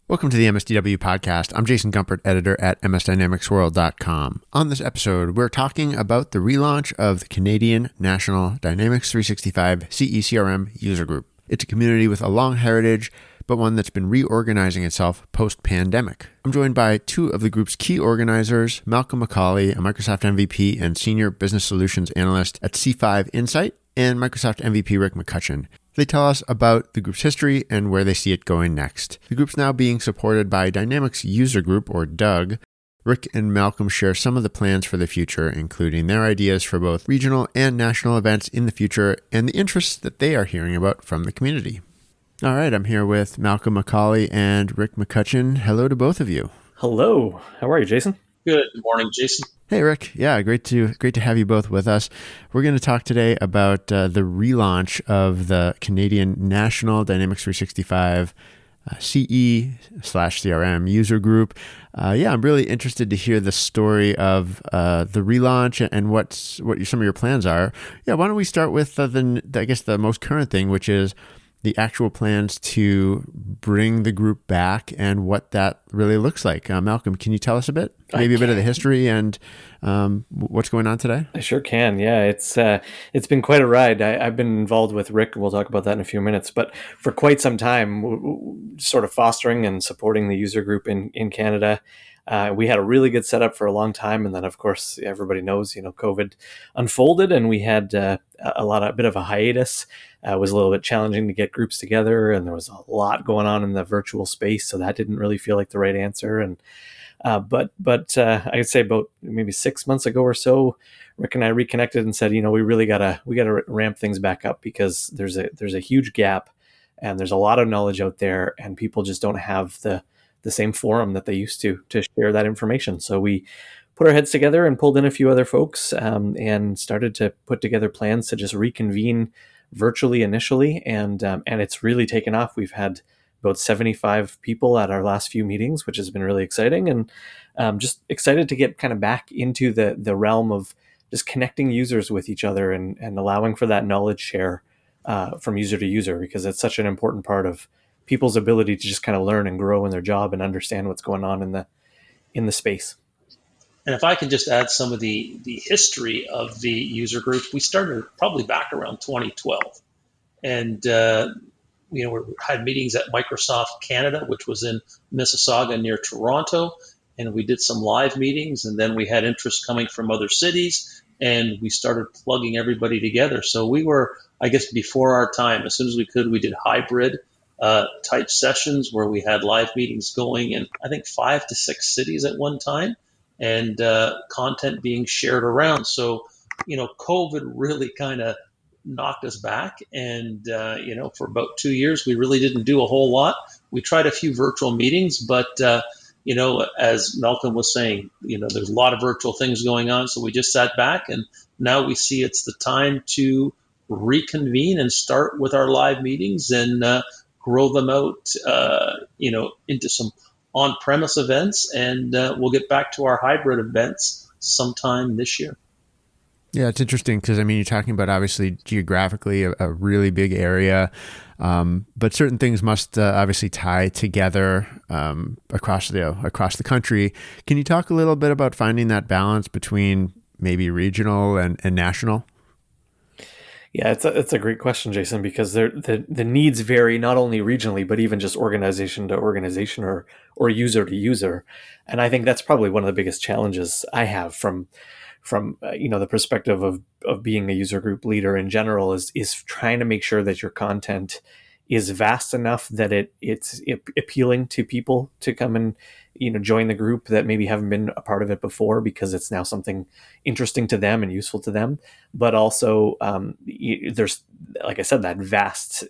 Welcome to the MSDW podcast. I'm Jason Gumpert, editor at msdynamicsworld.com. On this episode, we're talking about the relaunch of the Canadian National Dynamics 365 CRM User Group. It's a community with a long heritage, but one that's been reorganizing itself post-pandemic. I'm joined by two of the group's key organizers, Malcolm McCaulley, a Microsoft MVP and Senior Business Solutions Analyst at C5 Insight, and Microsoft MVP Rick McCutcheon. They tell us about the group's history and where they see it going next. The group's now being supported by Dynamics User Group, or DUG. Rick and Malcolm share some of the plans for the future, including their ideas for both regional and national events in the future and the interests that they are hearing about from the community. All right, I'm here with Malcolm McCaulley and Rick McCutcheon. Hello to both of you. Hello. How are you, Jason? Good morning, Jason. Hey, Rick. Yeah, great to have you both with us. We're going to talk today about the relaunch of the Canadian National Dynamics 365 CE/CRM User Group. I'm really interested to hear the story of the relaunch and what some of your plans are. Yeah, why don't we start with the most current thing, which is the actual plans to bring the group back and what that really looks like. Malcolm, can you tell us a bit? Maybe a bit of the history and what's going on today? I sure can. Yeah, it's been quite a ride. I've been involved with Rick. We'll talk about that in a few minutes. But for quite some time, sort of fostering and supporting the user group in Canada. We had a really good setup for a long time, and then, of course, everybody knows, COVID unfolded, and we had a bit of a hiatus. It was a little bit challenging to get groups together, and there was a lot going on in the virtual space, so that didn't really feel like the right answer. And but I'd say about maybe 6 months ago or so, Rick and I reconnected and said, we really gotta ramp things back up because there's a huge gap, and there's a lot of knowledge out there, and people just don't have the same forum that they used to share that information. So we put our heads together and pulled in a few other folks and started to put together plans to just reconvene virtually initially. And it's really taken off. We've had about 75 people at our last few meetings, which has been really exciting, and just excited to get kind of back into the realm of just connecting users with each other and allowing for that knowledge share from user to user, because it's such an important part of people's ability to just kind of learn and grow in their job and understand what's going on in the space. And if I can just add some of the history of the user group, we started probably back around 2012. And, we had meetings at Microsoft Canada, which was in Mississauga near Toronto. And we did some live meetings, and then we had interest coming from other cities, and we started plugging everybody together. So we were, I guess, before our time. As soon as we could, we did hybrid type sessions where we had live meetings going in, I think, 5 to 6 cities at one time, and content being shared around. So, COVID really kind of knocked us back. And, for about 2 years, we really didn't do a whole lot. We tried a few virtual meetings, but, as Malcolm was saying, there's a lot of virtual things going on. So we just sat back, and now we see it's the time to reconvene and start with our live meetings and grow them out, into some on-premise events, and we'll get back to our hybrid events sometime this year. Yeah, it's interesting because, you're talking about obviously geographically a really big area, but certain things must obviously tie together across the country. Can you talk a little bit about finding that balance between maybe regional and national? Yeah, it's a great question, Jason, because the needs vary not only regionally, but even just organization to organization or user to user. And I think that's probably one of the biggest challenges I have from the perspective of being a user group leader in general is trying to make sure that your content is vast enough that it's appealing to people to come and join the group that maybe haven't been a part of it before, because it's now something interesting to them and useful to them. But also there's, like I said, that vast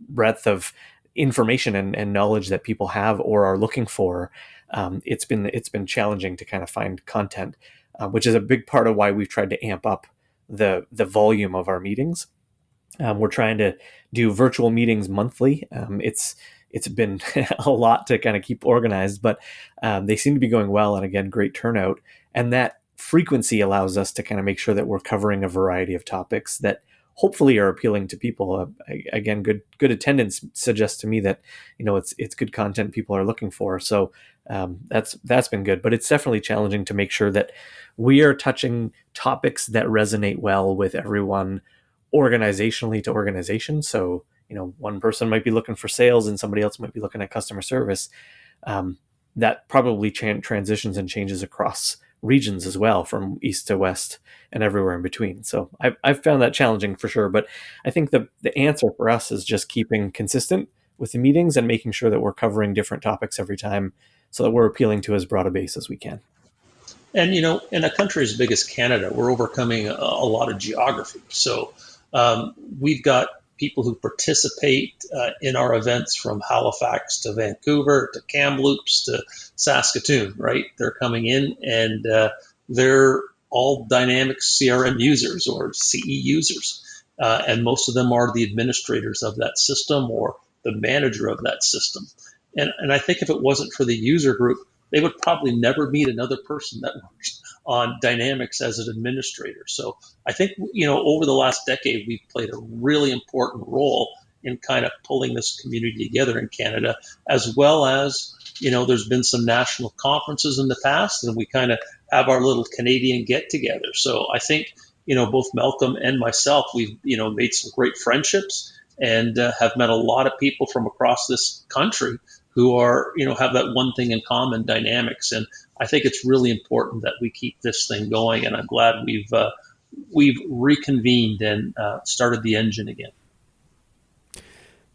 breadth of information and knowledge that people have or are looking for. It's been challenging to kind of find content, which is a big part of why we've tried to amp up the volume of our meetings. We're trying to do virtual meetings monthly. It's been a lot to kind of keep organized, but they seem to be going well. And again, great turnout. And that frequency allows us to kind of make sure that we're covering a variety of topics that hopefully are appealing to people. Again, good attendance suggests to me that it's good content people are looking for. So that's been good, but it's definitely challenging to make sure that we are touching topics that resonate well with everyone, organizationally to organization. So one person might be looking for sales and somebody else might be looking at customer service. That probably transitions and changes across regions as well, from east to west and everywhere in between. So I've found that challenging for sure. But I think the answer for us is just keeping consistent with the meetings and making sure that we're covering different topics every time so that we're appealing to as broad a base as we can. And in a country as big as Canada, we're overcoming a lot of geography. So we've got people who participate in our events from Halifax to Vancouver to Kamloops to Saskatoon, right? They're coming in and they're all Dynamics CRM users or CE users. And most of them are the administrators of that system or the manager of that system. And I think if it wasn't for the user group, they would probably never meet another person that works on Dynamics as an administrator. So I think, over the last decade, we've played a really important role in kind of pulling this community together in Canada, as well as, there's been some national conferences in the past, and we kind of have our little Canadian get together. So I think, both Malcolm and myself, we've, made some great friendships and have met a lot of people from across this country who are, have that one thing in common, Dynamics. And I think it's really important that we keep this thing going. And I'm glad we've reconvened and started the engine again.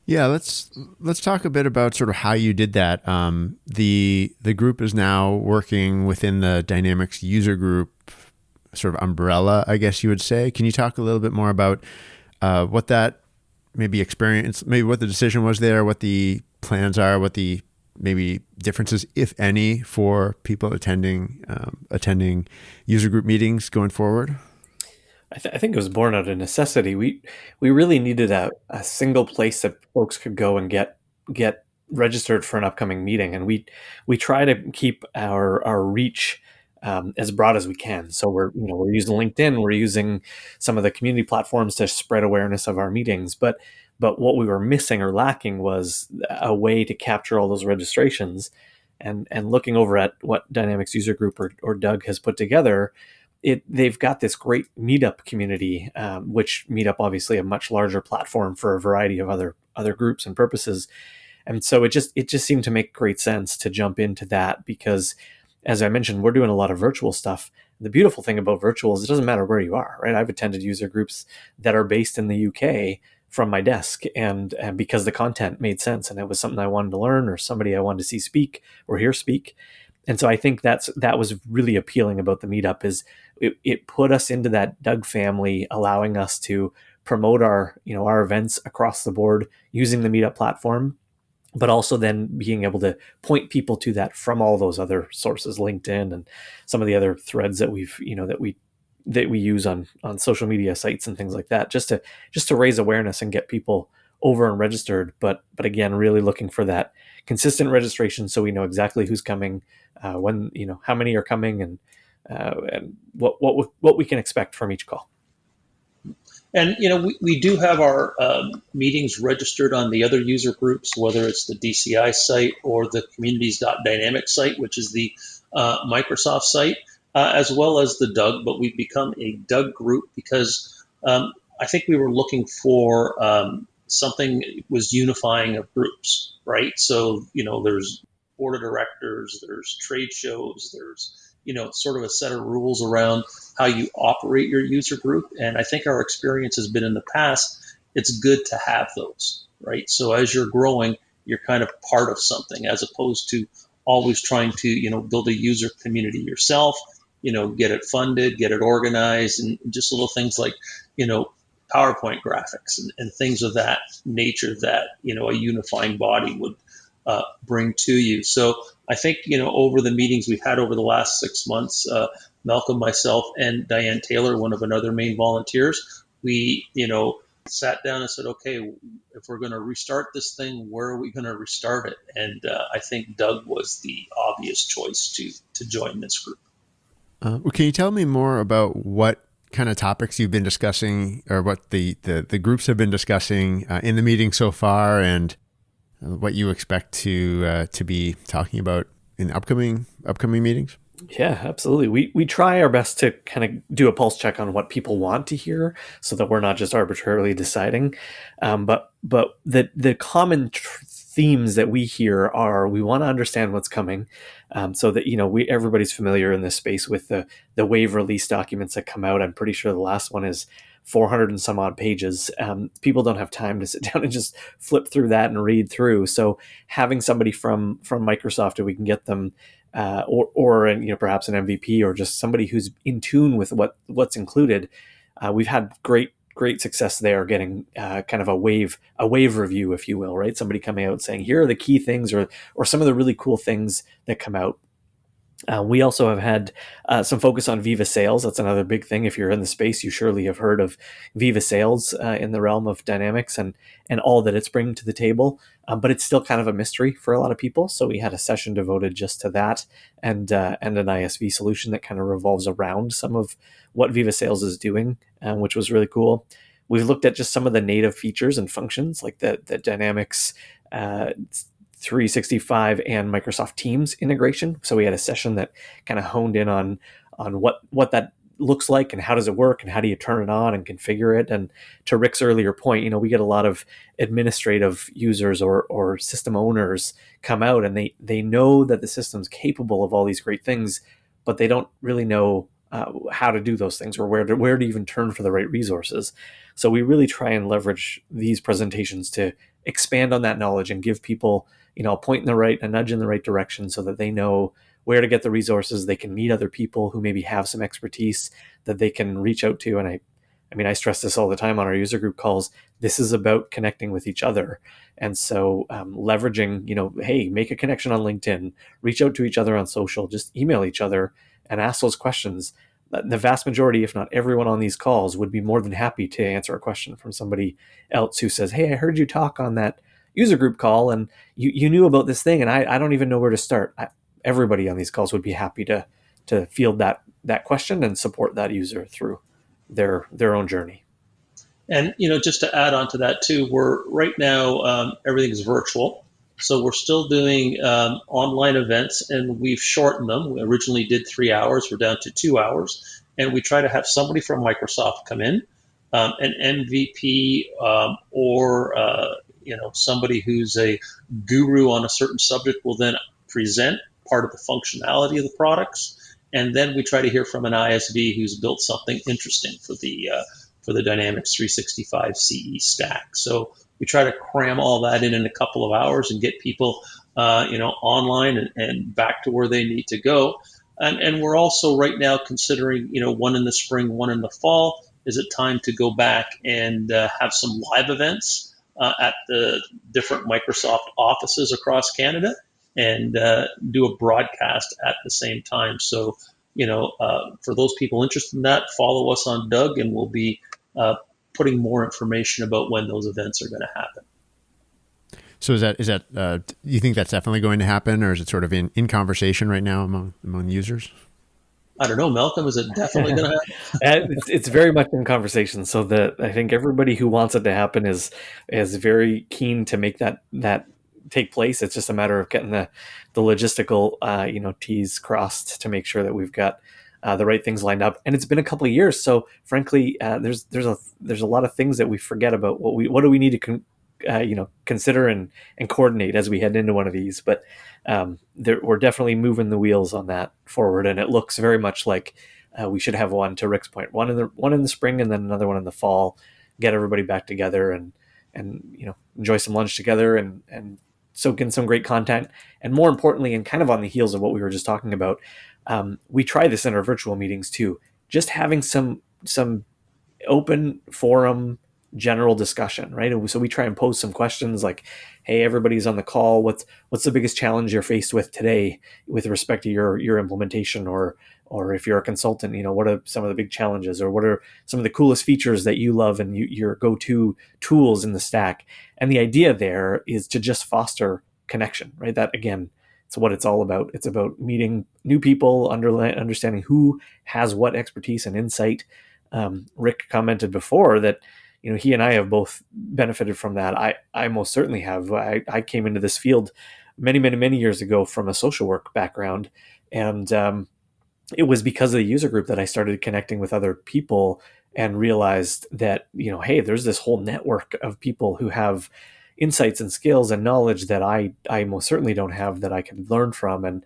Yeah, let's talk a bit about sort of how you did that. The group is now working within the Dynamics User Group sort of umbrella, I guess you would say. Can you talk a little bit more about what that maybe experience, maybe what the decision was there, what the plans are, what the maybe differences, if any, for people attending user group meetings going forward? I think it was born out of necessity. We really needed a single place that folks could go and get registered for an upcoming meeting, and we try to keep our reach as broad as we can. So we're using LinkedIn, we're using some of the community platforms to spread awareness of our meetings, but what we were missing or lacking was a way to capture all those registrations. And looking over at what Dynamics User Group or Doug has put together, they've got this great meetup community, which Meetup obviously a much larger platform for a variety of other groups and purposes. And so it just seemed to make great sense to jump into that because, as I mentioned, we're doing a lot of virtual stuff. The beautiful thing about virtual is it doesn't matter where you are, right? I've attended user groups that are based in the UK from my desk, and because the content made sense and it was something I wanted to learn or somebody I wanted to see speak or hear speak. And so I think that was really appealing about the meetup is it put us into that Doug family, allowing us to promote our events across the board using the meetup platform, but also then being able to point people to that from all those other sources, LinkedIn and some of the other threads that we use on social media sites and things like that, just to raise awareness and get people over and registered. But again, really looking for that consistent registration so we know exactly who's coming, when, how many are coming, and what we can expect from each call. And, we do have our meetings registered on the other user groups, whether it's the DCI site or the communities.dynamics site, which is the Microsoft site, as well as the Doug. But we've become a Doug group because I think we were looking for something that was unifying of groups, right? So, there's board of directors, there's trade shows, there's sort of a set of rules around how you operate your user group. And I think our experience has been in the past, it's good to have those, right? So as you're growing, you're kind of part of something as opposed to always trying to, build a user community yourself, get it funded, get it organized, and just little things like, PowerPoint graphics and things of that nature that, a unifying body would bring to you. So I think, over the meetings we've had over the last 6 months, Malcolm, myself, and Diane Taylor, one of another main volunteers, we, sat down and said, okay, if we're going to restart this thing, where are we going to restart it? And I think Doug was the obvious choice to join this group. Well, can you tell me more about what kind of topics you've been discussing, or what the groups have been discussing in the meeting so far, and what you expect to be talking about in upcoming meetings? Yeah, absolutely. We try our best to kind of do a pulse check on what people want to hear, so that we're not just arbitrarily deciding. But the common themes that we hear are, we want to understand what's coming, so that everybody's familiar in this space with the wave release documents that come out. I'm pretty sure the last one is 400 and some odd pages. People don't have time to sit down and just flip through that and read through. So having somebody from Microsoft, if we can get them, or perhaps an MVP, or just somebody who's in tune with what's included. We've had great success there, getting kind of a wave review, if you will, right? Somebody coming out saying, here are the key things, or some of the really cool things that come out. We also have had some focus on Viva Sales. That's another big thing. If you're in the space, you surely have heard of Viva Sales in the realm of Dynamics and all that it's bringing to the table. But it's still kind of a mystery for a lot of people. So we had a session devoted just to that, and an ISV solution that kind of revolves around some of what Viva Sales is doing, which was really cool. We've looked at just some of the native features and functions, like the Dynamics 365 and Microsoft Teams integration. So we had a session that kind of honed in on what that looks like, and how does it work, and how do you turn it on and configure it. And to Rick's earlier point, we get a lot of administrative users or system owners come out, and they know that the system's capable of all these great things, but they don't really know how to do those things, or where to even turn for the right resources. So we really try and leverage these presentations to expand on that knowledge and give people a point a nudge in the right direction, so that they know where to get the resources. They can meet other people who maybe have some expertise that they can reach out to. And I stress this all the time on our user group calls. This is about connecting with each other. And so leveraging, hey, make a connection on LinkedIn, reach out to each other on social, just email each other and ask those questions. The vast majority, if not everyone on these calls, would be more than happy to answer a question from somebody else who says, hey, I heard you talk on that user group call, and you knew about this thing, and I don't even know where to start. Everybody on these calls would be happy to field that question and support that user through their own journey. And just to add on to that too, we're right now everything's virtual, so we're still doing online events, and we've shortened them. We originally did 3 hours, we're down to 2 hours, and we try to have somebody from Microsoft come in, an MVP, or somebody who's a guru on a certain subject will then present part of the functionality of the products, and then we try to hear from an ISV who's built something interesting for the Dynamics 365 CE stack. So we try to cram all that in a couple of hours and get people online and back to where they need to go. And we're also right now considering one in the spring, one in the fall. Is it time to go back and have some live events at the different Microsoft offices across Canada, and do a broadcast at the same time? So, for those people interested in that, follow us on Doug, and we'll be putting more information about when those events are going to happen. So is that you think that's definitely going to happen, or is it sort of in conversation right now among users? I don't know, Malcolm, is it definitely going to happen? It's very much in conversation. So that I think everybody who wants it to happen is very keen to make that take place. It's just a matter of getting the logistical T's crossed to make sure that we've got the right things lined up. And it's been a couple of years, so frankly, there's a lot of things that we forget about. What do we need to consider and coordinate as we head into one of these? But we're definitely moving the wheels on that forward, and it looks very much like we should have one, to Rick's point, one in the spring, and then another one in the fall. Get everybody back together and enjoy some lunch together and soak in some great content. And more importantly, and kind of on the heels of what we were just talking about, we try this in our virtual meetings too. Just having some open forum general discussion, right? And so we try and pose some questions like, hey, everybody's on the call. What's the biggest challenge you're faced with today with respect to your implementation, or if you're a consultant, what are some of the big challenges, or what are some of the coolest features that you love and your go-to tools in the stack? And the idea there is to just foster connection, right? That, again, it's what it's all about. It's about meeting new people, understanding who has what expertise and insight, Rick commented before that, he and I have both benefited from that. I most certainly have. I came into this field many, many, many years ago from a social work background, and it was because of the user group that I started connecting with other people and realized that, hey, there's this whole network of people who have insights and skills and knowledge that I most certainly don't have, that I can learn from. And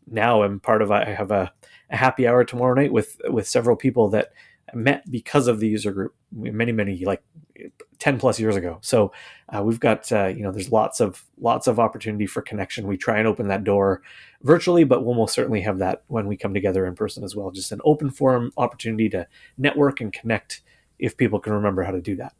now I have a happy hour tomorrow night with several people that I met because of the user group many, many, like 10 plus years ago. So we've got, there's lots of opportunity for connection. We try and open that door virtually, but we'll most certainly have that when we come together in person as well. Just an open forum opportunity to network and connect if people can remember how to do that.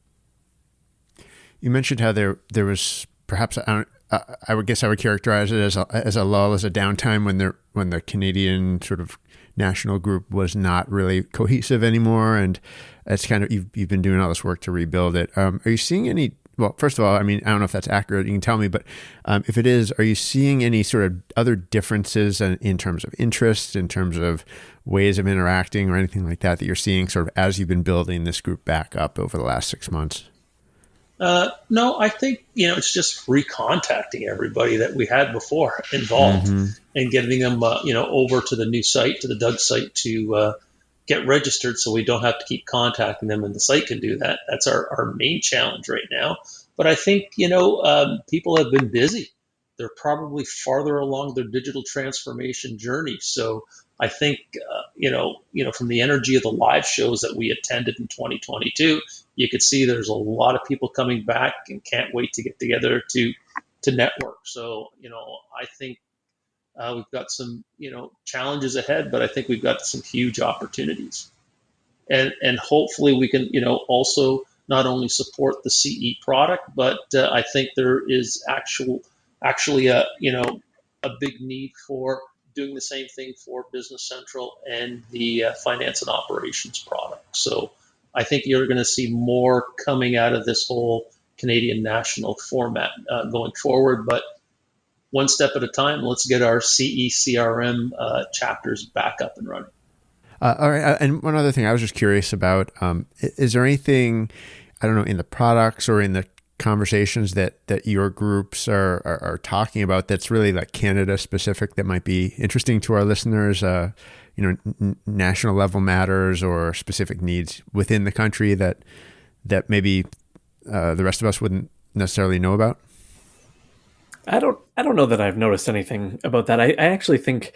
You mentioned how there was perhaps, I would guess I would characterize it as a lull, as a downtime when the Canadian sort of national group was not really cohesive anymore, and it's kind of you've been doing all this work to rebuild it. Are you seeing any? Well, first of all, I mean, I don't know if that's accurate. You can tell me, but if it is, are you seeing any sort of other differences in terms of interests, in terms of ways of interacting, or anything like that you're seeing sort of as you've been building this group back up over the last 6 months? No, I think, it's just recontacting everybody that we had before involved and getting them, over to the new site, to the Doug site, to get registered, so we don't have to keep contacting them, and the site can do that. That's our main challenge right now. But I think, people have been busy. They're probably farther along their digital transformation journey. So I think, from the energy of the live shows that we attended in 2022, you could see there's a lot of people coming back and can't wait to get together to network. So, I think we've got some, challenges ahead, but I think we've got some huge opportunities. And hopefully we can, also not only support the CE product, but I think there is actually a big need for doing the same thing for Business Central and the finance and operations product. So I think you're going to see more coming out of this whole Canadian national format going forward. But one step at a time, let's get our CE CRM chapters back up and running. All right. And one other thing I was just curious about, is there anything, I don't know, in the products or in the conversations that your groups are talking about that's really like Canada specific that might be interesting to our listeners, national level matters or specific needs within the country that maybe the rest of us wouldn't necessarily know about? I don't know that I've noticed anything about that. I actually think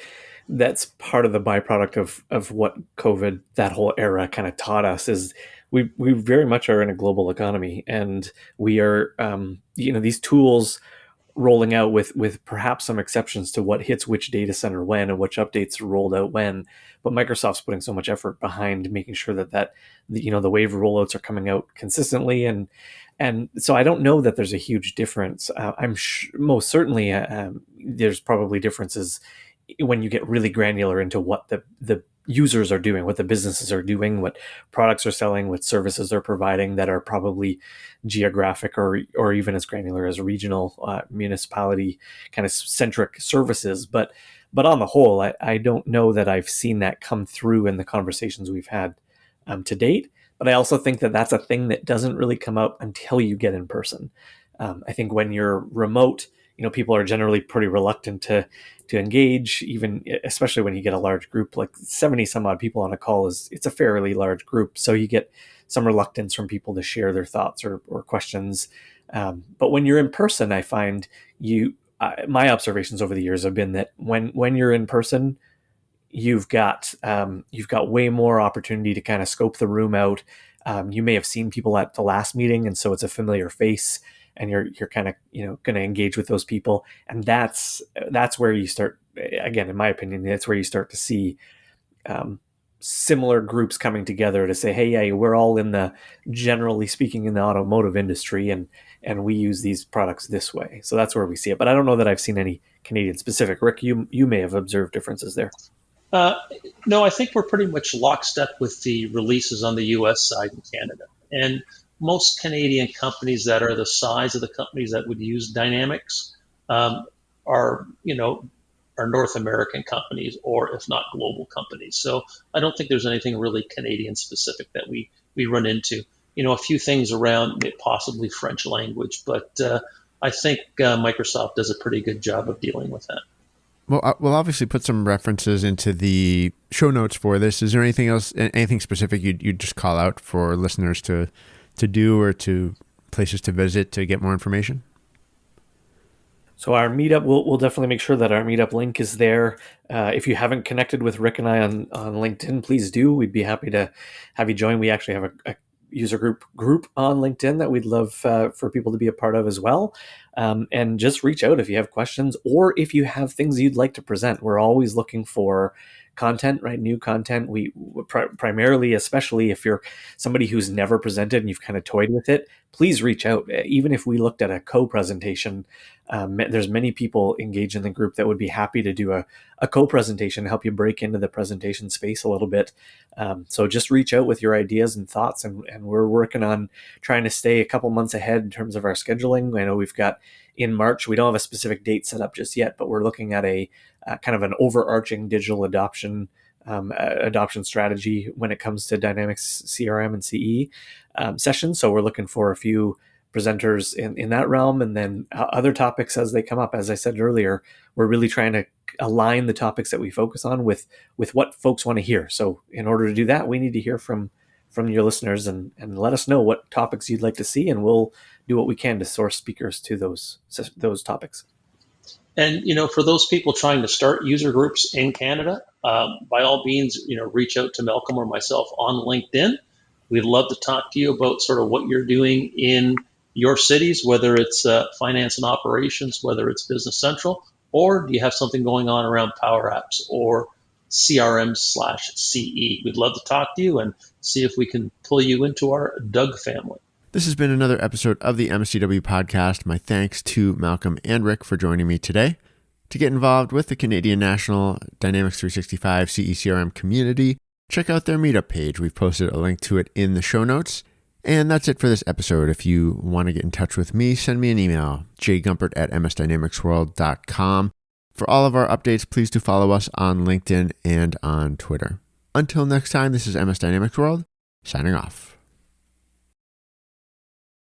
that's part of the byproduct of what COVID, that whole era, kind of taught us, is we very much are in a global economy, and we are these tools rolling out with perhaps some exceptions to what hits which data center when and which updates are rolled out when. But Microsoft's putting so much effort behind making sure that the wave rollouts are coming out consistently, and so I don't know that there's a huge difference. Most certainly there's probably differences when you get really granular into what the users are doing, what the businesses are doing, what products are selling, what services they're providing that are probably geographic or even as granular as regional municipality kind of centric services. But on the whole, I don't know that I've seen that come through in the conversations we've had to date. But I also think that that's a thing that doesn't really come up until you get in person. I think when you're remote, people are generally pretty reluctant to engage, even especially when you get a large group, like 70 some odd people on a call it's a fairly large group. So you get some reluctance from people to share their thoughts or questions. But when you're in person, I find my observations over the years have been that when you're in person, you've got way more opportunity to kind of scope the room out. You may have seen people at the last meeting, and so it's a familiar face, and you're kind of going to engage with those people, and that's where you start. Again, in my opinion, that's where you start to see similar groups coming together to say, hey, yeah, we're all generally speaking, in the automotive industry, and we use these products this way. So that's where we see it. But I don't know that I've seen any Canadian specific. Rick, you may have observed differences there. No, I think we're pretty much lockstep with the releases on the US side in Canada. And most Canadian companies that are the size of the companies that would use Dynamics are are North American companies, or if not global companies. So I don't think there's anything really Canadian specific that we run into. A few things around possibly French language, but I think Microsoft does a pretty good job of dealing with that. Well, we'll obviously put some references into the show notes for this. Is there anything else, anything specific you'd just call out for listeners to do, or to places to visit to get more information? So our meetup, we'll definitely make sure that our meetup link is there. If you haven't connected with Rick and I on LinkedIn, please do. We'd be happy to have you join. We actually have a user group on LinkedIn that we'd love for people to be a part of as well. And just reach out if you have questions, or if you have things you'd like to present. We're always looking for content, right? New content. We primarily, especially if you're somebody who's never presented and you've kind of toyed with it, please reach out. Even if we looked at a co-presentation, there's many people engaged in the group that would be happy to do a co-presentation, help you break into the presentation space a little bit. So just reach out with your ideas and thoughts, and we're working on trying to stay a couple months ahead in terms of our scheduling. I know we've got in March, we don't have a specific date set up just yet, but we're looking at a kind of an overarching digital adoption strategy when it comes to Dynamics CRM and CE sessions. So we're looking for a few presenters in that realm, and then other topics as they come up. As I said earlier, we're really trying to align the topics that we focus on with what folks want to hear. So in order to do that, we need to hear from your listeners and let us know what topics you'd like to see, and we'll do what we can to source speakers to those topics. And for those people trying to start user groups in Canada, by all means, reach out to Malcolm or myself on LinkedIn. We'd love to talk to you about sort of what you're doing in your cities, whether it's finance and operations, whether it's Business Central, or do you have something going on around Power Apps or CRM/CE. We'd love to talk to you and see if we can pull you into our Doug family. This has been another episode of the MSDW podcast. My thanks to Malcolm and Rick for joining me today. To get involved with the Canadian National Dynamics 365 CE CRM community, check out their meetup page. We've posted a link to it in the show notes. And that's it for this episode. If you want to get in touch with me, send me an email, jgumpert@msdynamicsworld.com. For all of our updates, please do follow us on LinkedIn and on Twitter. Until next time, this is MS Dynamics World, signing off.